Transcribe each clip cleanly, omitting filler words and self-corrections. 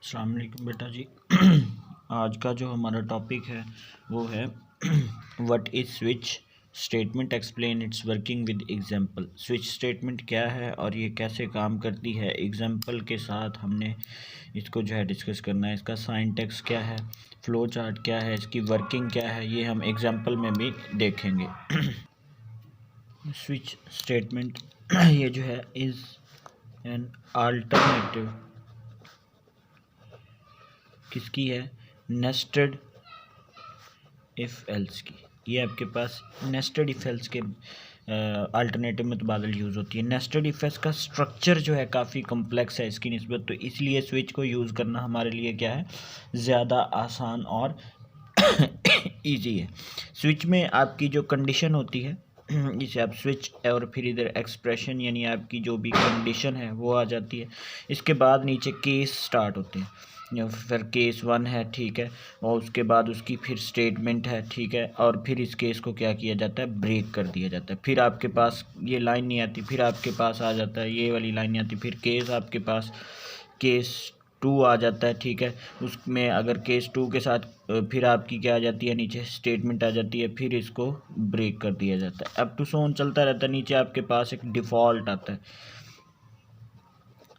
अस्सलाम वालेकुम बेटा जी। आज का जो हमारा टॉपिक है वो है what is switch statement, explain it's working with example. Switch statement क्या है और ये कैसे काम करती है, एग्जांपल के साथ हमने इसको जो है डिस्कस करना है। इसका सिंटैक्स क्या है, फ्लो चार्ट क्या है, इसकी वर्किंग क्या है, ये हम एग्जांपल में भी देखेंगे। स्विच स्टेटमेंट ये जो है इज़ एन अल्टरनेटिव किसकी है, नेस्टेड इफ़ एल्स की। ये आपके पास नेस्टेड इफ़ एल्स के अल्टरनेटिव में तबादल यूज़ होती है। नेस्टेड इफ़ एल्स का स्ट्रक्चर जो है काफ़ी कम्प्लेक्स है इसकी निस्बत, तो इसलिए स्विच को यूज़ करना हमारे लिए क्या है, ज़्यादा आसान और इजी है। स्विच में आपकी जो कंडीशन होती है इसे आप स्विच और फिर इधर एक्सप्रेशन यानी आपकी जो भी कंडीशन है वो आ जाती है। इसके बाद नीचे केस स्टार्ट होते हैं, या फिर केस 1 है, ठीक है, और उसके बाद उसकी फिर स्टेटमेंट है, ठीक है, और फिर इस केस को क्या किया जाता है, ब्रेक कर दिया जाता है। फिर आपके पास ये लाइन नहीं आती, फिर आपके पास आ जाता है ये वाली लाइन नहीं आती, फिर केस आपके पास केस 2 आ जाता है, ठीक है। उसमें अगर केस 2 के साथ फिर आपकी क्या आ जाती है, नीचे स्टेटमेंट आ जाती है, फिर इसको ब्रेक कर दिया जाता है। अप टू सो ऑन चलता रहता है। नीचे आपके पास एक डिफ़ॉल्ट आता है।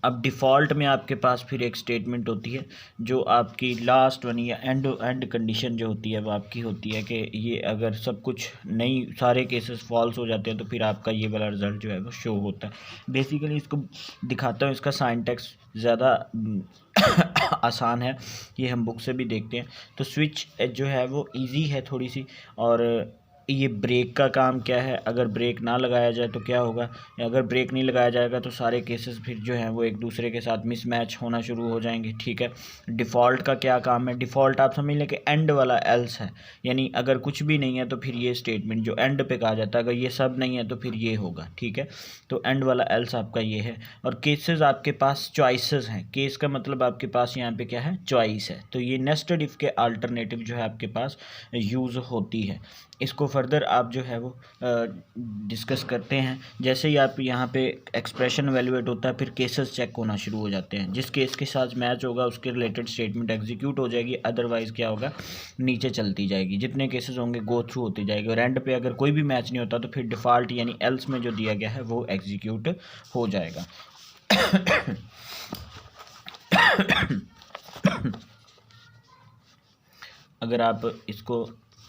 अब डिफ़ॉल्ट में आपके पास फिर एक स्टेटमेंट होती है जो आपकी लास्ट वन या एंड कंडीशन जो होती है वो आपकी होती है कि ये अगर सब कुछ नहीं, सारे केसेस फॉल्स हो जाते हैं तो फिर आपका ये वाला रिज़ल्ट जो है वो शो होता है। बेसिकली इसको दिखाता हूँ, इसका सिंटैक्स ज़्यादा आसान है, ये हम बुक से भी देखते हैं। तो स्विच जो है वो इजी है थोड़ी सी, और ये ब्रेक का काम क्या है, अगर ब्रेक ना लगाया जाए तो क्या होगा, अगर ब्रेक नहीं लगाया जाएगा तो सारे केसेस फिर जो हैं वो एक दूसरे के साथ मिसमैच होना शुरू हो जाएंगे, ठीक है। डिफ़ॉल्ट का क्या काम है, डिफ़ॉल्ट आप समझ लें कि एंड वाला एल्स है, यानी अगर कुछ भी नहीं है तो फिर ये स्टेटमेंट जो एंड पे कहा जाता है, अगर ये सब नहीं है तो फिर ये होगा, ठीक है। तो एंड वाला एल्स आपका ये है। और केसेस आपके पास चॉइसेस हैं, केस का मतलब आपके पास यहाँ पे क्या है, चॉइस है। तो ये नेस्टेड इफ़ के अल्टरनेटिव जो है आपके पास यूज़ होती है। इसको फर्दर आप जो है वो डिस्कस करते हैं। जैसे ही आप यहाँ पे एक्सप्रेशन वैल्यूएट होता है, फिर केसेस चेक होना शुरू हो जाते हैं। जिस केस के साथ मैच होगा उसके रिलेटेड स्टेटमेंट एग्जीक्यूट हो जाएगी, अदरवाइज़ क्या होगा, नीचे चलती जाएगी। जितने केसेस होंगे गो थ्रू होती जाएगी, और एंड पे अगर कोई भी मैच नहीं होता तो फिर डिफ़ॉल्ट यानी एल्स में जो दिया गया है वो एग्जीक्यूट हो जाएगा। अगर आप इसको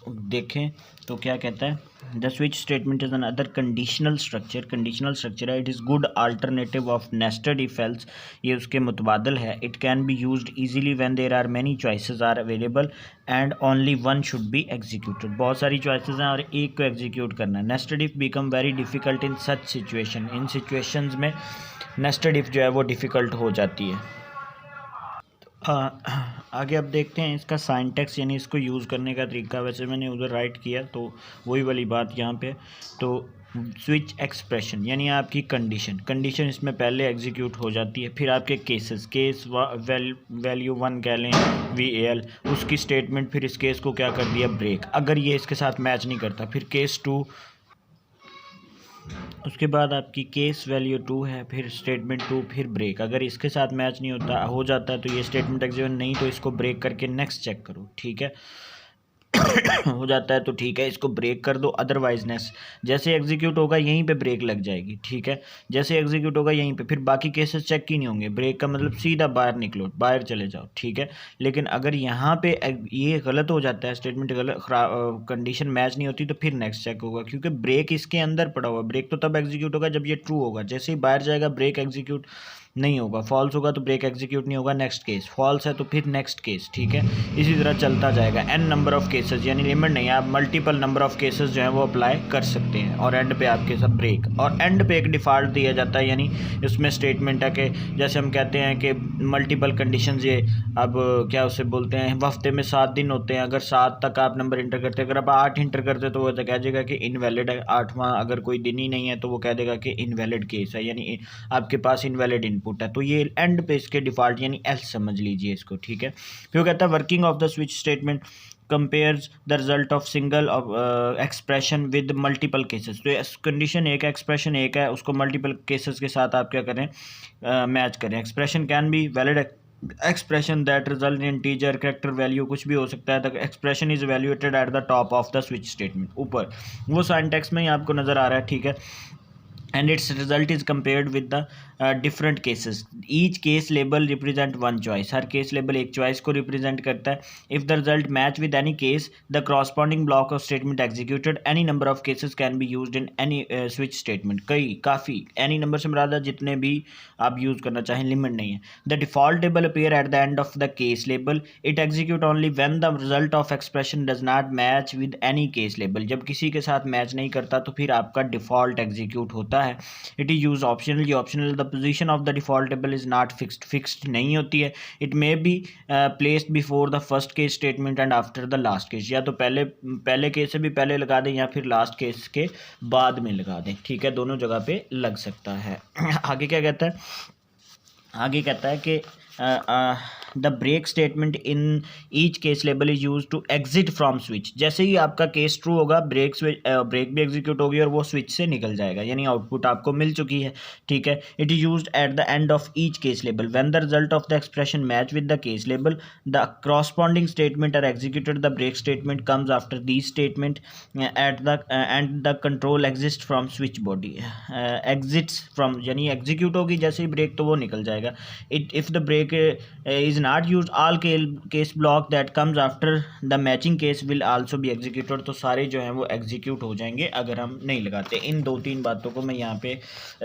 देखें तो क्या कहता है, the switch statement is another conditional structure. Conditional structure है, it is good alternative of nested if else, ये उसके मुतबादल है। It can be used easily when there are many choices are available and only one should be executed. बहुत सारी choices हैं और एक को एग्जीक्यूट करना है। Nested if become very difficult in such situation, in situations में नेस्टेड इफ जो है वो डिफ़िकल्ट हो जाती है। आगे अब देखते हैं इसका सिंटैक्स यानी इसको यूज़ करने का तरीका। वैसे मैंने उधर राइट किया तो वही वाली बात यहाँ पे। तो स्विच एक्सप्रेशन यानी आपकी कंडीशन इसमें पहले एग्जीक्यूट हो जाती है, फिर आपके केसेस, केस वैल्यू 1 कह लें VAL, उसकी स्टेटमेंट फिर इस केस को क्या कर दिया, ब्रेक। अगर ये इसके साथ मैच नहीं करता फिर केस 2, उसके बाद आपकी केस वैल्यू 2 है, फिर स्टेटमेंट 2, फिर ब्रेक। अगर इसके साथ मैच नहीं होता हो जाता है तो ये स्टेटमेंट एग्जीक्यूट नहीं, तो इसको ब्रेक करके नेक्स्ट चेक करो, ठीक है। हो जाता है तो ठीक है, इसको ब्रेक कर दो, अदरवाइज नेक्स्ट। जैसे एग्जीक्यूट होगा यहीं पे ब्रेक लग जाएगी, ठीक है। जैसे एग्जीक्यूट होगा यहीं पे, फिर बाकी केसेस चेक ही नहीं होंगे। ब्रेक का मतलब सीधा बाहर निकलो, बाहर चले जाओ, ठीक है। लेकिन अगर यहाँ पे ये गलत हो जाता है, स्टेटमेंट गलत, कंडीशन मैच नहीं होती, तो फिर नेक्स्ट चेक होगा, क्योंकि ब्रेक इसके अंदर पड़ा हुआ। ब्रेक तो तब एग्जीक्यूट होगा जब ये ट्रू होगा, जैसे ही बाहर जाएगा ब्रेक एग्जीक्यूट नहीं होगा। फॉल्स होगा तो ब्रेक एग्जीक्यूट नहीं होगा, नेक्स्ट केस। फॉल्स है तो फिर नेक्स्ट केस, ठीक है। इसी तरह चलता जाएगा। n नंबर ऑफ केसेस यानी लिमिट नहीं है, आप मल्टीपल नंबर ऑफ केसेस जो हैं वो अप्लाई कर सकते हैं, और एंड पे आपके सब ब्रेक। और एंड पे एक डिफ़ॉल्ट दिया जाता है, यानी इसमें स्टेटमेंट है कि जैसे हम कहते हैं कि मल्टीपल कंडीशंस, ये अब क्या उसे बोलते हैं, हफ्ते में 7 दिन होते हैं, अगर 7 तक आप नंबर इंटर करते हैं, अगर आप 8 इंटर करते तो वो तो कह देगा कि इनवैलिड है। 8वां अगर कोई दिन ही नहीं है तो वो कह देगा कि इनवैलिड केस है, यानी आपके पास इनवैलिड इनपुट है। तो ये एंड पे इसके डिफ़ॉल्ट यानी एल्स समझ लीजिए इसको, ठीक है। फिर वो कहता है working of the switch statement compares the result of single expression with multiple cases. तो कंडीशन एक है, एक्सप्रेशन एक है, उसको मल्टीपल केसेस के साथ आप क्या करें, मैच करें। Expression can be valid expression that result in integer character value कुछ भी हो सकता है। The expression is valuated at the top of the switch statement, ऊपर वो साइन टेक्स्ट में ही आपको नज़र आ रहा है, ठीक है। and its result is compared with the different cases. each case label represent one choice, her case label एक choice को represent करता है. if the result match with any case, the corresponding block of statement executed. any number of cases can be used in any switch statement. कई काफ़ी any number से मुराद जितने भी आप यूज़ करना चाहें, लिमिट नहीं है. the default label appear at the end of the case label. it execute only when the result of expression does not match with any case label. जब किसी के साथ मैच नहीं करता तो फिर आपका डिफ़ॉल्ट एग्जीक्यूट होता है. इट इज़ यूज ऑप्शनल, ये optional. The position of the default table is not fixed, fixed नहीं होती है. It may be placed before the first case statement and after the last case. या तो पहले case से भी पहले लगा दें या फिर लास्ट केस के बाद में लगा दें, ठीक है, दोनों जगह पे लग सकता है. आगे क्या कहता है, आगे कहता है कि the break statement in each case label is use to exit from switch. जैसे ही आपका केस ट्रू होगा, ब्रेक भी एग्जीक्यूट होगी और वो स्विच से निकल जाएगा, यानी आउटपुट आपको मिल चुकी है, ठीक है. It is used at the end of each case label when the result of the expression match with the case label. The corresponding statement are executed. The break statement comes after these statement at the end the control exist from switch body. Exits from यानी execute होगी जैसे ही break तो वो निकल जाएगा. If the break is not used, all case block that comes after the matching case will also be executed. तो सारे जो हैं वो एग्जीक्यूट हो जाएंगे अगर हम नहीं लगाते. इन दो तीन बातों को मैं यहाँ पे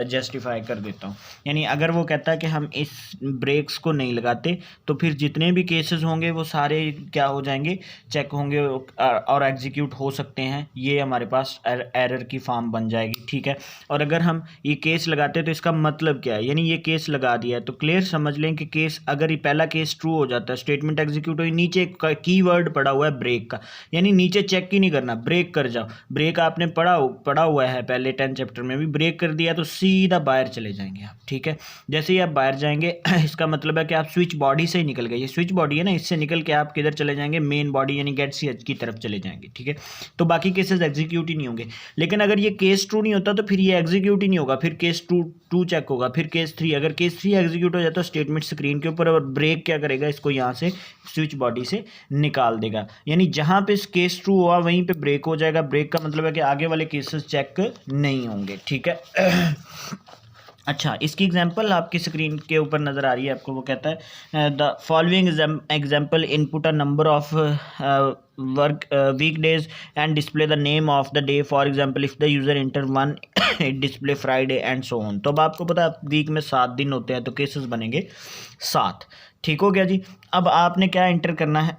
जस्टिफाई कर देता हूँ. यानी अगर वो कहता है कि हम इस ब्रेक्स को नहीं लगाते तो फिर जितने भी केसेस होंगे वो सारे क्या हो जाएंगे, चेक होंगे और एग्जीक्यूट हो सकते हैं. ये हमारे पास एरर की फॉर्म बन जाएगी, ठीक है. और अगर हम ये केस लगाते तो इसका मतलब क्या है, यानी ये केस लगा दिया है तो क्लियर समझ लें कि केस अगर ये पहला केस ट्रू हो जाता है, स्टेटमेंट एग्जीक्यूट हुई, नीचे कीवर्ड पड़ा हुआ है ब्रेक का, यानी नीचे चेक ही नहीं करना, ब्रेक कर जाओ. ब्रेक आपने पढ़ा हुआ है पहले 10 चैप्टर में भी, ब्रेक कर दिया तो सीधा बाहर चले जाएंगे आप, ठीक है. जैसे ही आप बाहर जाएंगे इसका मतलब है कि आप स्विच बॉडी से ही निकल गए. ये स्विच बॉडी है ना, इससे निकल के आप किधर चले जाएंगे, मेन बॉडी यानी गेट ch की तरफ चले जाएंगे, ठीक है. तो बाकी केसेस एग्जीक्यूट ही नहीं होंगे. लेकिन अगर ये केस ट्रू नहीं होता तो फिर ये एग्जीक्यूट ही नहीं होगा, फिर केस टू चेक होगा, फिर केस 3. अगर केस 3 एग्जीक्यूट हो जाता तो स्टेटमेंट स्क्रीन के ऊपर, और ब्रेक क्या करेगा, इसको यहाँ से स्विच बॉडी से निकाल देगा. यानी जहाँ पे केस ट्रू हुआ वहीं पे ब्रेक हो जाएगा. ब्रेक का मतलब है कि आगे वाले केसेस चेक नहीं होंगे, ठीक है. अच्छा, इसकी एग्जांपल आपकी स्क्रीन के ऊपर नज़र आ रही है आपको. वो कहता है the following example input a number of work weekdays and display the name of the day. for example if the user enter 1 it display Friday and so on. तो अब आपको पता है वीक में 7 दिन होते हैं तो केसेस बनेंगे 7, ठीक हो गया जी. अब आपने क्या इंटर करना है,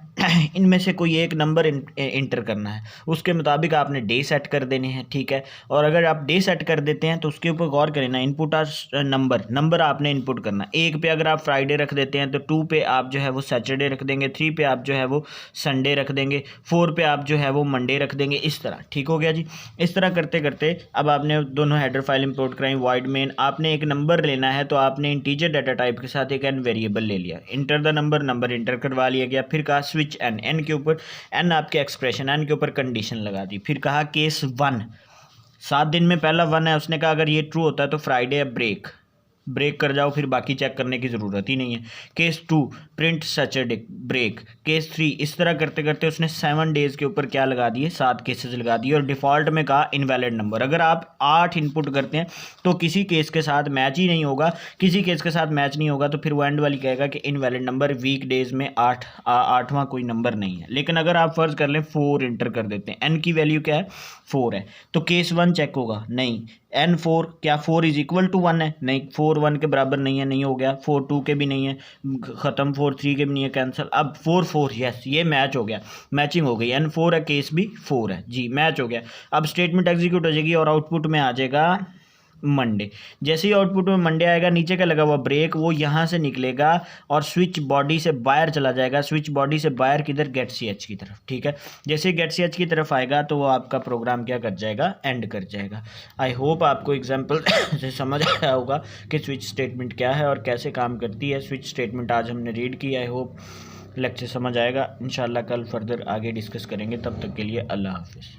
इनमें से कोई एक नंबर इंटर करना है, उसके मुताबिक आपने डे सेट कर देने हैं, ठीक है. और अगर आप डे सेट कर देते हैं तो उसके ऊपर गौर करें ना, इनपुट आर नंबर आपने इनपुट करना. 1 पे अगर आप फ्राइडे रख देते हैं तो 2 पे आप जो है वो सैटरडे रख देंगे, 3 पे आप जो है वो संडे रख देंगे, 4 पे आप जो है वो मंडे रख देंगे, इस तरह, ठीक हो गया जी. इस तरह करते करते अब आपने दोनों हेडर फाइल इंपोर्ट कराई. वॉइड मेन, आपने एक नंबर लेना है तो आपने इंटीजर डाटा टाइप के साथ एक एन वेरिएबल ले लिया. इंटर द नंबर इंटर करवा लिया गया. फिर कहा स्विच एन के ऊपर एन आपके एक्सप्रेशन, एन के ऊपर कंडीशन लगा दी. फिर कहा केस 1, 7 दिन में पहला 1 है, उसने कहा अगर ये ट्रू होता है तो फ्राइडे ब्रेक कर जाओ, फिर बाकी चेक करने की ज़रूरत ही नहीं है. Case 2 print Saturday break. Case 3 इस तरह करते करते उसने 7 डेज़ के ऊपर क्या लगा दिए, 7 केसेस लगा दिए. और डिफ़ॉल्ट में कहा इनवैलिड नंबर. अगर आप 8 इनपुट करते हैं तो किसी केस के साथ मैच ही नहीं होगा, किसी केस के साथ मैच नहीं होगा तो फिर वो एंड वाली कहेगा कि इनवैलिड नंबर, वीक डेज़ में 8वां कोई नंबर नहीं है. लेकिन अगर आप फ़र्ज़ कर लें 4 इंटर कर देते हैं, एन की वैल्यू क्या है 4 है, तो केस 1 चेक होगा, नहीं. N4 क्या 4 इज इक्वल टू 1 है, नहीं. 4 1 के बराबर नहीं है, नहीं हो गया. 4 2 के भी नहीं है, ख़त्म. 4 3 के भी नहीं है, कैंसिल. अब 4 4 यस, ये मैच हो गया, मैचिंग हो गई. N4 है, केस भी 4 है जी, मैच हो गया. अब स्टेटमेंट एग्जीक्यूट हो जाएगी और आउटपुट में आ जाएगा मंडे. जैसे ही आउटपुट में मंडे आएगा, नीचे का लगा हुआ ब्रेक वो यहाँ से निकलेगा और स्विच बॉडी से बाहर चला जाएगा. स्विच बॉडी से बाहर किधर, गेट ch की तरफ, ठीक है. जैसे ही गेट ch की तरफ आएगा तो वो आपका प्रोग्राम क्या कर जाएगा, एंड कर जाएगा. आई होप आपको एग्जांपल से समझ आया होगा कि स्विच स्टेटमेंट क्या है और कैसे काम करती है. स्विच स्टेटमेंट आज हमने रीड की. आई होप लेक्चर समझ आएगा. इंशाल्लाह कल फर्दर आगे डिस्कस करेंगे. तब तक के लिए अल्लाह हाफिज़.